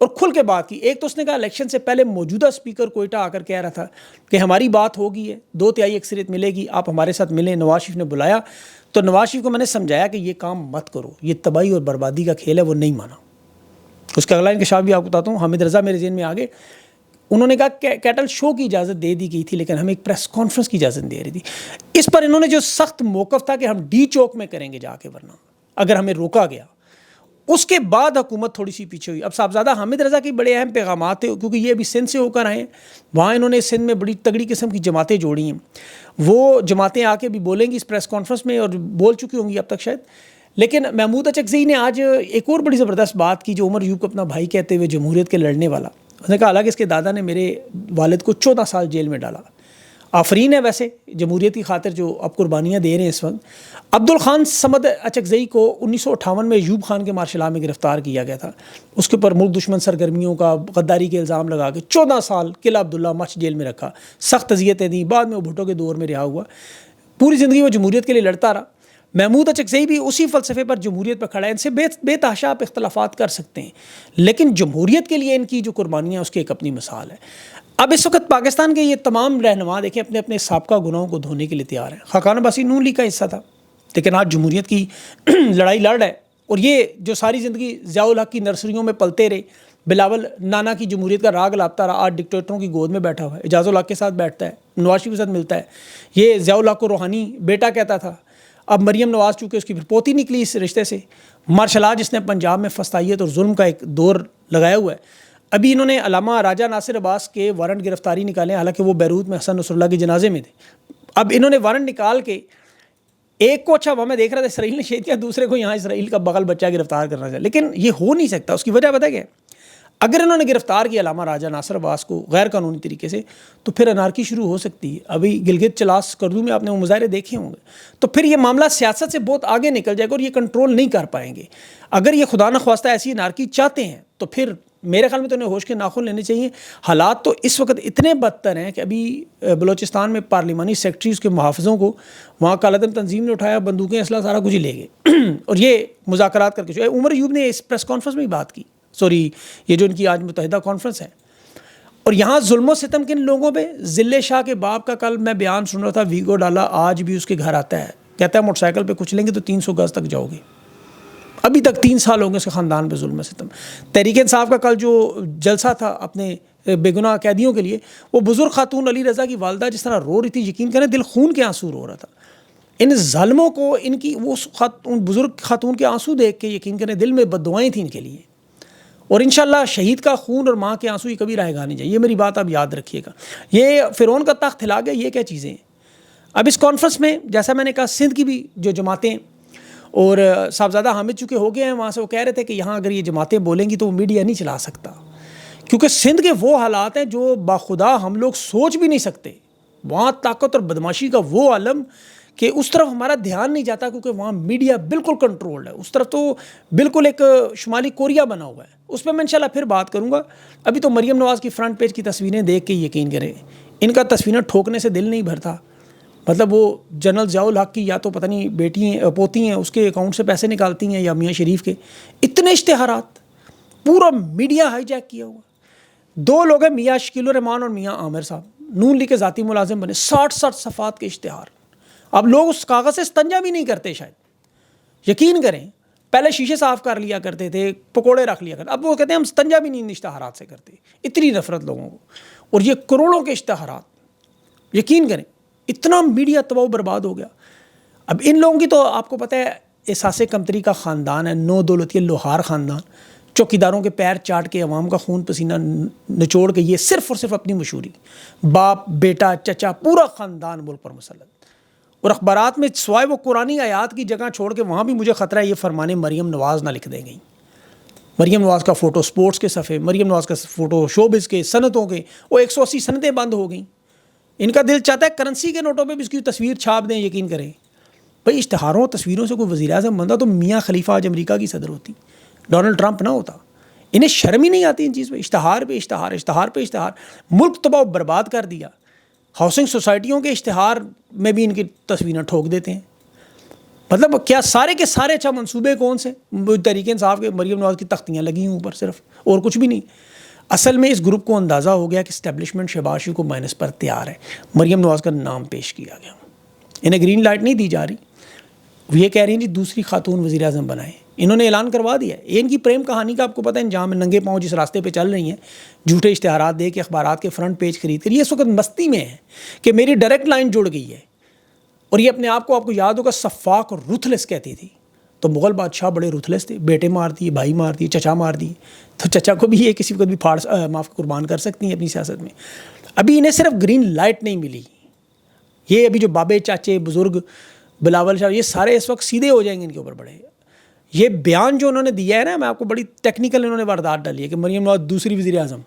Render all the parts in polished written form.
اور کھل کے بات کی. ایک تو اس نے کہا الیکشن سے پہلے موجودہ اسپیکر کوئٹہ آ کر کہہ رہا تھا کہ ہماری بات ہوگی ہے, 2/3 اکثریت ملے گی, آپ ہمارے ساتھ ملیں. نواز شریف نے بلایا تو نواز شریف کو میں نے سمجھایا کہ یہ کام مت کرو, یہ تباہی اور بربادی کا کھیل ہے, وہ نہیں مانا. اس کا اگلا انکشاف بھی آپ کو بتاتا ہوں. حامد رضا میرے ذہن میں آگے, انہوں نے کہا کیٹل شو کی اجازت دے دی گئی تھی لیکن ہمیں ایک پریس کانفرنس کی اجازت دے رہی تھی. اس پر انہوں نے جو سخت موقف تھا کہ ہم ڈی چوک میں کریں گے جا کے, ورنہ اگر ہمیں روکا گیا. اس کے بعد حکومت تھوڑی سی پیچھے ہوئی. اب صاحبزادہ حامد رضا کی بڑے اہم پیغامات تھے کیونکہ یہ ابھی سندھ سے ہو کر آئے ہیں. وہاں انہوں نے سندھ میں بڑی تگڑی قسم کی جماعتیں جوڑی ہیں. وہ جماعتیں آ کے بھی بولیں گی اس پریس کانفرنس میں, اور بول چکی ہوں گی اب تک شاید. لیکن محمود اچکزئی نے آج ایک اور بڑی زبردست بات کی, جو عمر ایوب کو اپنا بھائی کہتے ہوئے جمہوریت کے لڑنے والا. اس نے کہا حالانکہ اس کے دادا نے میرے والد کو 14 سال جیل میں ڈالا. آفرین ہے ویسے جمہوریت کی خاطر جو اب قربانیاں دے رہے ہیں اس وقت. عبدالخان صمد اچکزئی کو 1958 میں ایوب خان کے مارشل لا میں گرفتار کیا گیا تھا. اس کے اوپر ملک دشمن سرگرمیوں کا غداری کے الزام لگا کے 14 سال قلعہ عبداللہ مچ جیل میں رکھا, سخت اذیتیں دیں. بعد میں وہ بھٹو کے دور میں رہا ہوا. پوری زندگی وہ جمہوریت کے لیے لڑتا رہا. محمود اچکزئی بھی اسی فلسفے پر جمہوریت پر کھڑا ہے. ان سے بے تحاشا آپ اختلافات کر سکتے ہیں لیکن جمہوریت کے لیے ان کی جو قربانیاں اس کی ایک اپنی مثال ہے. اب اس وقت پاکستان کے یہ تمام رہنما دیکھیں اپنے اپنے سابقہ گناہوں کو دھونے کے لیے تیار ہیں. خاقان عباسی نون لیگ کا حصہ تھا لیکن آج جمہوریت کی لڑائی لڑ رہا ہے. اور یہ جو ساری زندگی ضیاء الحق کی نرسریوں میں پلتے رہے, بلاول نانا کی جمہوریت کا راگ لاپتا رہا, آج ڈکٹیٹروں کی گود میں بیٹھا ہوا ہے. اعجاز الحق کے ساتھ بیٹھتا ہے, نواز شریف کے ساتھ ملتا ہے. یہ ضیاء الحق کو روحانی بیٹا کہتا تھا. اب مریم نواز چونکہ اس کی پھر پوتی نکلی اس رشتے سے. مارشل لا جس نے پنجاب میں فسطائیت اور ظلم کا ایک دور لگایا ہوا ہے. ابھی انہوں نے علامہ راجہ ناصر عباس کے وارنٹ گرفتاری نکالے, حالانکہ وہ بیروت میں حسن نصر اللہ کے جنازے میں تھے. اب انہوں نے وارنٹ نکال کے ایک کو, اچھا وہاں میں دیکھ رہا تھا اسرائیل نے شہید کیا, دوسرے کو یہاں اسرائیل کا بغل بچہ گرفتار کرنا چاہے. لیکن یہ ہو نہیں سکتا. اس کی وجہ پتہ کیا ہے؟ اگر انہوں نے گرفتار کیا علامہ راجہ ناصر عباس کو غیر قانونی طریقے سے تو پھر انارکی شروع ہو سکتی ہے. ابھی گلگت چلاس کردو میں آپ نے وہ مظاہرے دیکھے ہوں گے. تو پھر یہ معاملہ سیاست سے بہت آگے نکل جائے گا اور یہ کنٹرول نہیں کر پائیں گے. اگر یہ خدا نخواستہ ایسی انارکی چاہتے ہیں تو پھر میرے خیال میں تو انہیں ہوش کے ناخن لینے چاہیے. حالات تو اس وقت اتنے بدتر ہیں کہ ابھی بلوچستان میں پارلیمانی سیکرٹریز کے محافظوں کو وہاں کالعدم تنظیم نے اٹھایا, بندوقیں اسلحہ سارا کچھ ہی لے گئے اور یہ مذاکرات کر کے عمر ایوب نے اس پریس کانفرنس میں بات کی, یہ جو ان کی آج متحدہ کانفرنس ہے. اور یہاں ظلم و ستم کن لوگوں پہ, ذلے شاہ کے باپ کا کل میں بیان سن رہا تھا, ویگو ڈالا آج بھی اس کے گھر آتا ہے, کہتا ہے موٹر سائیکل پہ کچھ لیں گے تو 300 گز تک جاؤ گے. ابھی تک 3 سال ہوں گے اس کے خاندان پہ ظلم و ستم. تحریک انصاف کا کل جو جلسہ تھا اپنے بے گناہ قیدیوں کے لیے, وہ بزرگ خاتون علی رضا کی والدہ جس طرح رو رہی تھی, یقین کریں دل خون کے آنسو رو رہا تھا. ان ظالموں کو ان کی وہ بزرگ خاتون کے آنسو دیکھ کے یقین کریں دل میں بددعائیں تھیں ان کے لیے. اور انشاءاللہ شہید کا خون اور ماں کے آنسو یہ کبھی رائے گا نہیں جائے. یہ میری بات آپ یاد رکھیے گا. یہ فرعون کا تخت ہلا گیا, یہ کیا چیزیں ہیں. اب اس کانفرنس میں جیسا میں نے کہا سندھ کی بھی جو جماعتیں اور صاحبزادہ حامد چونکہ ہو گئے ہیں وہاں سے, وہ کہہ رہے تھے کہ یہاں اگر یہ جماعتیں بولیں گی تو وہ میڈیا نہیں چلا سکتا, کیونکہ سندھ کے وہ حالات ہیں جو باخدا ہم لوگ سوچ بھی نہیں سکتے. وہاں طاقت اور بدماشی کا وہ عالم کہ اس طرف ہمارا دھیان نہیں جاتا کیونکہ وہاں میڈیا بالکل کنٹرولڈ ہے. اس طرف تو بالکل ایک شمالی کوریا بنا ہوا ہے. اس پہ میں انشاءاللہ پھر بات کروں گا. ابھی تو مریم نواز کی فرنٹ پیج کی تصویریں دیکھ کے یقین کریں ان کا تصویریں ٹھوکنے سے دل نہیں بھرتا. مطلب وہ جنرل ضیاء الحق کی یا تو پتہ نہیں بیٹی ہیں پوتی ہیں, اس کے اکاؤنٹ سے پیسے نکالتی ہیں, یا میاں شریف کے اتنے اشتہارات, پورا میڈیا ہائی جیک کیا ہوا. 2 لوگ ہیں, میاں شکیل الرحمان اور میاں عامر صاحب, نون لیگ کے ذاتی ملازم بنے, 60 صفحات کے اشتہار. اب لوگ اس کاغذ سے استنجا بھی نہیں کرتے شاید, یقین کریں. پہلے شیشے صاف کر لیا کرتے تھے, پکوڑے رکھ لیا کرتے, اب وہ کہتے ہیں ہم استنجا بھی نہیں اشتہارات سے کرتے. اتنی نفرت لوگوں کو, اور یہ کروڑوں کے اشتہارات, یقین کریں اتنا میڈیا تباہ و برباد ہو گیا. اب ان لوگوں کی تو آپ کو پتہ ہے احساس کمتری کا خاندان ہے, 9 دولتی لوہار خاندان, چوکیداروں کے پیر چاٹ کے عوام کا خون پسینہ نچوڑ کے یہ صرف اور صرف اپنی مشہوری, باپ بیٹا چچا پورا خاندان ملک پر مسلط. اور اخبارات میں سوائے وہ قرآنی آیات کی جگہ چھوڑ کے وہاں بھی مجھے خطرہ ہے یہ فرمانے مریم نواز نہ لکھ دیں گئی. مریم نواز کا فوٹو سپورٹس کے صفحے, مریم نواز کا فوٹو شوبز کے, صنعتوں کے, وہ 180 صنعتیں بند ہو گئیں. ان کا دل چاہتا ہے کرنسی کے نوٹوں پہ بھی اس کی تصویر چھاپ دیں. یقین کریں بھائی اشتہاروں تصویروں سے کوئی وزیر اعظم بنتا تو میاں خلیفہ آج امریکہ کی صدر ہوتی, ڈونلڈ ٹرمپ نہ ہوتا. انہیں شرم ہی نہیں آتی ان چیز پہ, اشتہار پہ اشتہار, اشتہار پہ اشتہار, ملک تباہ و برباد کر دیا. ہاؤسنگ سوسائٹیوں کے اشتہار میں بھی ان کی تصویریں ٹھوک دیتے ہیں. مطلب کیا سارے کے سارے اچھا منصوبے کون سے؟ تحریک انصاف کے مریم نواز کی تختیاں لگی ہیں اوپر صرف، اور کچھ بھی نہیں. اصل میں اس گروپ کو اندازہ ہو گیا کہ اسٹیبلشمنٹ شہباز شریف کو مائنس پر تیار ہے. مریم نواز کا نام پیش کیا گیا، انہیں گرین لائٹ نہیں دی جا رہی. یہ کہہ رہی ہیں جی دوسری خاتون وزیر اعظم بنائیں. انہوں نے اعلان کروا دیا ہے. یہ ان کی پریم کہانی کا آپ کو پتہ ہے انجام ہے. ننگے پاؤں جس راستے پہ چل رہی ہیں، جھوٹے اشتہارات دے کے اخبارات کے فرنٹ پیج خرید کر، یہ اس وقت مستی میں ہے کہ میری ڈائریکٹ لائن جڑ گئی ہے. اور یہ اپنے آپ کو یاد ہوگا صفاق اور رuthless کہتی تھی. تو مغل بادشاہ بڑے ruthless تھے، بیٹے مار دیے، بھائی مار دیے، چچا مار دیے. تو چچا کو بھی یہ کسی وقت بھی قربان کر سکتی ہیں اپنی سیاست میں. ابھی انہیں صرف گرین لائٹ نہیں ملی. یہ ابھی جو بابے چاچے بزرگ بلاول شاہ، یہ سارے اس وقت سیدھے ہو جائیں گے ان کے اوپر بڑے. یہ بیان جو انہوں نے دیا ہے نا، میں آپ کو بڑی ٹیکنیکل انہوں نے واردات ڈالی ہے کہ مریم نواز دوسری وزیر اعظم.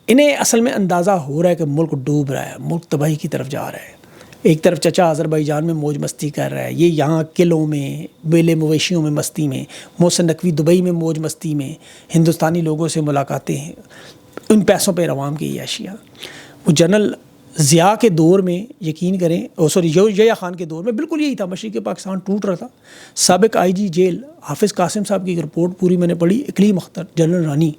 انہیں اصل میں اندازہ ہو رہا ہے کہ ملک ڈوب رہا ہے، ملک تباہی کی طرف جا رہا ہے. ایک طرف چچا آذربائیجان میں موج مستی کر رہا ہے، یہ یہاں قلعوں میں بیلے مویشیوں میں مستی میں، محسن نقوی دبئی میں موج مستی میں، ہندوستانی لوگوں سے ملاقاتیں ہیں، ان پیسوں پہ عوام کی عیاشیاں. وہ جنرل ضیاء کے دور میں یقین کریں، یحییٰ خان کے دور میں بالکل یہی تھا. مشرقی پاکستان ٹوٹ رہا تھا. سابق آئی جی جیل حافظ قاسم صاحب کی ایک رپورٹ پوری میں نے پڑھی، اقلیم اختر جنرل رانی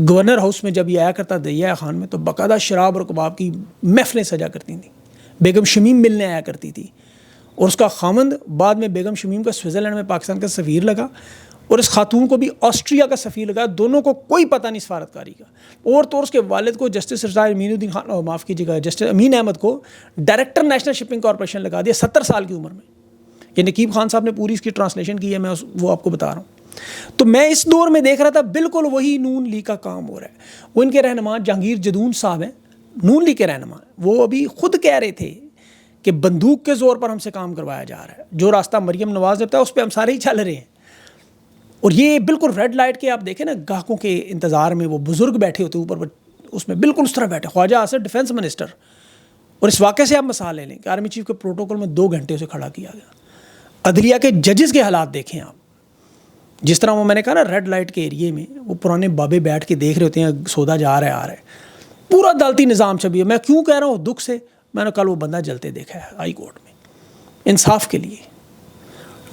گورنر ہاؤس میں جب یہ آیا کرتا تھا یحییٰ خان میں، تو باقاعدہ شراب اور کباب کی محفلیں سجا کرتی تھیں. بیگم شمیم ملنے آیا کرتی تھی، اور اس کا خامند بعد میں بیگم شمیم کا سوئٹزرلینڈ میں پاکستان کا سفیر لگا، اور اس خاتون کو بھی آسٹریا کا سفیر لگا. دونوں کو کوئی پتہ نہیں سفارتکاری کا. اور تو اس کے والد کو جسٹس ریٹائر امین الدین خان، معاف کیجیے گا، جسٹس امین احمد کو ڈائریکٹر نیشنل شپنگ کارپوریشن لگا دیا 70 سال کی عمر میں. یہ نقیب خان صاحب نے پوری اس کی ٹرانسلیشن کی ہے، میں وہ آپ کو بتا رہا ہوں. تو میں اس دور میں دیکھ رہا تھا بالکل وہی نون لیگ کا کام ہو رہا ہے. وہ ان کے رہنما جہانگیر جدون صاحب ہیں، نون لیگ کے رہنما، وہ ابھی خود کہہ رہے تھے کہ بندوق کے زور پر ہم سے کام کروایا جا رہا ہے. جو راستہ مریم نواز نے بتایا اس پہ ہم سارے ہی چل رہے ہیں. اور یہ بالکل ریڈ لائٹ کے آپ دیکھیں نا، گاہکوں کے انتظار میں وہ بزرگ بیٹھے ہوتے اوپر، اس میں بالکل اس طرح بیٹھے. خواجہ آصف ڈیفنس منسٹر. اور اس واقعے سے آپ مثال لے لیں کہ آرمی چیف کے پروٹوکول میں 2 گھنٹے اسے کھڑا کیا گیا. عدلیہ کے ججز کے حالات دیکھیں آپ، جس طرح وہ میں نے کہا نا ریڈ لائٹ کے ایریے میں وہ پرانے بابے بیٹھ کے دیکھ رہے ہوتے ہیں، سودا جا رہا ہے آ رہا ہے. پورا عدالتی نظام چبی ہے. میں کیوں کہہ رہا ہوں دکھ سے، میں نے کل وہ بندہ جلتے دیکھا ہے ہائی کورٹ میں انصاف کے لیے.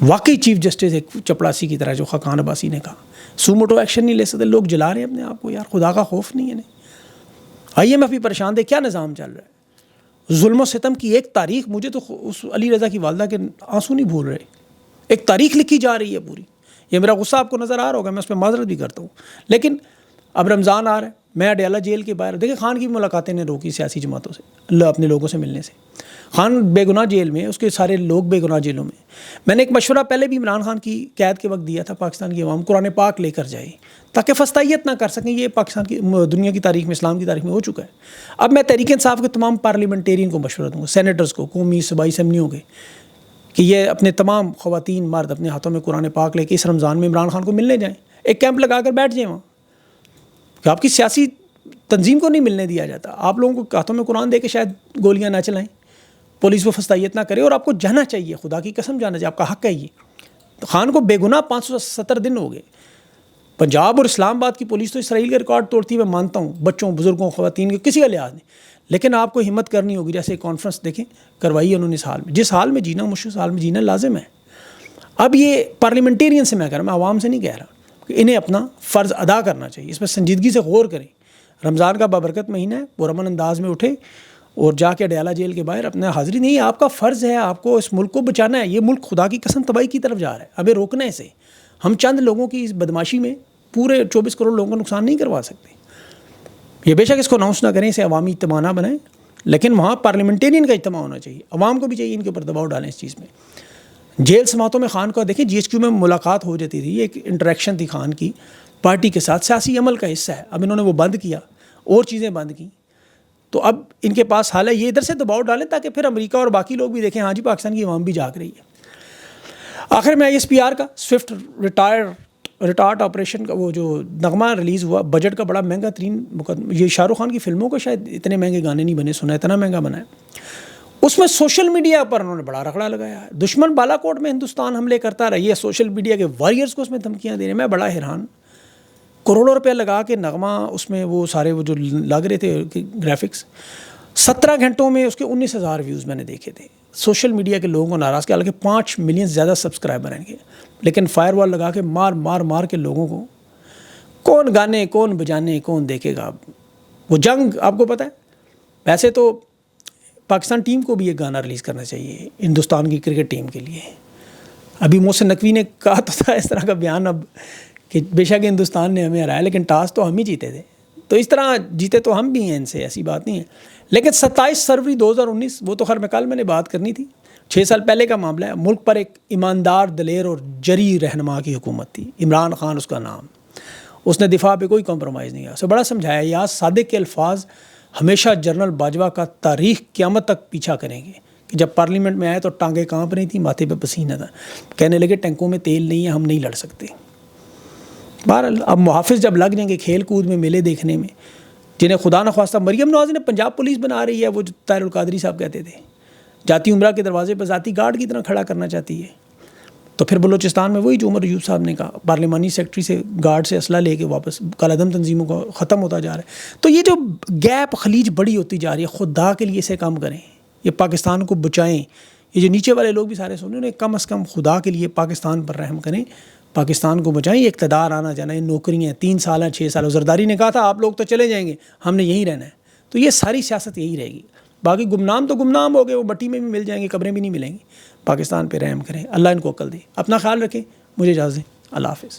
واقعی چیف جسٹس ایک چپڑاسی کی طرح، جو خاقان عباسی نے کہا، سوموٹو ایکشن نہیں لے سکتے. لوگ جلا رہے ہیں اپنے آپ کو. یار خدا کا خوف نہیں ہے انہیں. آئیے میں بھی پریشان دے کیا نظام چل رہا ہے. ظلم و ستم کی ایک تاریخ، مجھے تو اس علی رضا کی والدہ کے آنسو نہیں بھول رہے. ایک تاریخ لکھی جا رہی ہے پوری. یہ میرا غصہ آپ کو نظر آ رہا ہوگا، میں اس پہ معذرت بھی کرتا ہوں. لیکن اب رمضان آ رہا ہے، میں اڈیالہ جیل کے باہر دیکھیں خان کی ملاقاتیں نے روکی سیاسی جماعتوں سے، اپنے لوگوں سے ملنے سے. خان بے گناہ جیل میں، اس کے سارے لوگ بے گناہ جیلوں میں. میں نے ایک مشورہ پہلے بھی عمران خان کی قید کے وقت دیا تھا، پاکستان کی عوام قرآن پاک لے کر جائے تاکہ فستائیت نہ کر سکیں. یہ پاکستان کی دنیا کی تاریخ میں، اسلام کی تاریخ میں ہو چکا ہے. اب میں تحریک انصاف کے تمام پارلیمنٹیرین کو مشورہ دوں گا، سینیٹرز کو، قومی صوبائی اسمبلیوں کے، کہ یہ اپنے تمام خواتین مرد اپنے ہاتھوں میں قرآن پاک لے کے اس رمضان میں عمران خان کو ملنے جائیں. ایک کیمپ لگا کر بیٹھ جائیں وہاں، کہ آپ کی سیاسی تنظیم کو نہیں ملنے دیا جاتا. آپ لوگوں کو ہاتھوں میں قرآن دے کے شاید گولیاں نہ چلائیں، پولیس وہ فستائیت نہ کرے، اور آپ کو جانا چاہیے. خدا کی قسم جانا چاہیے، آپ کا حق ہے. یہ خان کو بے گناہ 570 دن ہو گئے. پنجاب اور اسلام آباد کی پولیس تو اسرائیل کا ریکارڈ توڑتی ہے، میں مانتا ہوں، بچوں بزرگوں خواتین کے کسی کا لحاظ نہیں. لیکن آپ کو ہمت کرنی ہوگی. جیسے کانفرنس دیکھیں کروائی ہے انہوں نے اس حال میں، جس حال میں جینا مشکل، اس حال میں جینا لازم ہے. اب یہ پارلیمنٹیرین سے میں کہہ رہا ہوں، میں عوام سے نہیں کہہ رہا، کہ انہیں اپنا فرض ادا کرنا چاہیے. اس پر سنجیدگی سے غور کریں. رمضان کا بابرکت مہینہ ہے، پرامن انداز میں اٹھے اور جا کے اڈیالہ جیل کے باہر اپنا حاضری نہیں. آپ کا فرض ہے، آپ کو اس ملک کو بچانا ہے. یہ ملک خدا کی قسم تباہی کی طرف جا رہا ہے، ہمیں روکنا ہے اسے. ہم چند لوگوں کی اس بدماشی میں پورے 24 کروڑ لوگوں کا نقصان نہیں کروا سکتے. یہ بے شک اس کو اناؤنس نہ کریں، اسے عوامی اجتماع نہ بنائیں، لیکن وہاں پارلیمنٹیرین کا اجتماع ہونا چاہیے. عوام کو بھی چاہیے ان کے اوپر دباؤ ڈالیں اس چیز میں. جیل سماعتوں میں خان کو دیکھیں، جی ایچ کیو میں ملاقات ہو جاتی تھی، ایک انٹریکشن تھی خان کی پارٹی کے ساتھ، سیاسی عمل کا حصہ ہے. اب انہوں نے وہ بند کیا، اور چیزیں بند کی. تو اب ان کے پاس حال ہے یہ ادھر سے دباؤ ڈالیں تاکہ پھر امریکہ اور باقی لوگ بھی دیکھیں ہاں جی پاکستان کی عوام بھی جاگ رہی ہے. آخر میں ISPR کا سوئفٹ ریٹارٹ آپریشن کا وہ جو نغمہ ریلیز ہوا، بجٹ کا بڑا مہنگا ترین مقدمہ. یہ شاہ رخ خان کی فلموں کو شاید اتنے مہنگے گانے نہیں بنے، سنا اتنا مہنگا بنا ہے. اس میں سوشل میڈیا پر انہوں نے بڑا رگڑا لگایا ہے. دشمن بالا کوٹ میں ہندوستان حملے کرتا رہا، یہ سوشل میڈیا کے وارئرز کو اس میں دھمکیاں دے رہے ہیں. میں بڑا حیران، کروڑوں روپے لگا کے نغمہ اس میں وہ سارے وہ جو لگ رہے تھے گرافکس، 17 گھنٹوں میں اس کے 19,000 ویوز میں نے دیکھے تھے. سوشل میڈیا کے لوگوں کو ناراض کیا، حالانکہ 5 ملین زیادہ سبسکرائبر ہیں ان کے، لیکن فائر وال لگا کے مار کے لوگوں کو کون گانے کون بجانے کون دیکھے گا. وہ جنگ آپ کو پتہ ہے. ویسے تو پاکستان ٹیم کو بھی ایک گانا ریلیز کرنا چاہیے ہندوستان کی کرکٹ ٹیم کے لیے. ابھی محسن نقوی نے کہا تو تھا اس طرح کا بیان اب کہ بے شک ہندوستان نے ہمیں ہرایا لیکن ٹاس تو ہم ہی جیتے تھے. تو اس طرح جیتے تو ہم بھی ہیں ان سے، ایسی بات نہیں ہے. لیکن 27 فروری 2019 وہ تو خیر میں نے بات کرنی تھی، 6 سال پہلے کا معاملہ ہے. ملک پر ایک ایماندار، دلیر اور جری رہنما کی حکومت تھی. عمران خان اس کا نام. اس نے دفاع پہ کوئی کمپرومائز نہیں کیا، اسے بڑا سمجھایا. یا صادق کے الفاظ ہمیشہ جنرل باجوہ کا تاریخ قیامت تک پیچھا کریں گے کہ جب پارلیمنٹ میں آئے تو ٹانگیں کانپ رہی تھیں، ماتھے پہ پسینہ تھا، کہنے لگے ٹینکوں میں تیل نہیں ہے، ہم نہیں لڑ سکتے. بہرحال اب محافظ جب لگ جائیں گے کھیل کود میں، میلے دیکھنے میں، جنہیں خدا نخواستہ مریم نواز نے پنجاب پولیس بنا رہی ہے، وہ جو طاہر القادری صاحب کہتے تھے، جاتی عمرہ کے دروازے پہ ذاتی گارڈ کی طرح کھڑا کرنا چاہتی ہے. تو پھر بلوچستان میں وہی جو عمر ایوب صاحب نے کہا، پارلیمانی سیکرٹری سے گارڈ سے اسلحہ لے کے واپس کالعدم تنظیموں کا ختم ہوتا جا رہا ہے. تو یہ جو گیپ خلیج بڑی ہوتی جا رہی ہے، خدا کے لیے اسے کم کریں، یہ پاکستان کو بچائیں. یہ جو نیچے والے لوگ بھی سارے سن رہے ہیں، کم از کم خدا کے لیے پاکستان پر رحم کریں، پاکستان کو بچائیں. یہ اقتدار آنا جانا ہے، نوکریاں 3 سال ہیں 6 سال. زرداری نے کہا تھا آپ لوگ تو چلے جائیں گے، ہم نے یہیں رہنا ہے. تو یہ ساری سیاست یہی رہے گی. باقی گمنام تو گمنام ہو گئے، وہ مٹی میں بھی مل جائیں گے، قبریں بھی نہیں ملیں گی. پاکستان پہ رحم کریں، اللہ ان کو عقل دے. اپنا خیال رکھیں، مجھے اجازت دیں، اللہ حافظ.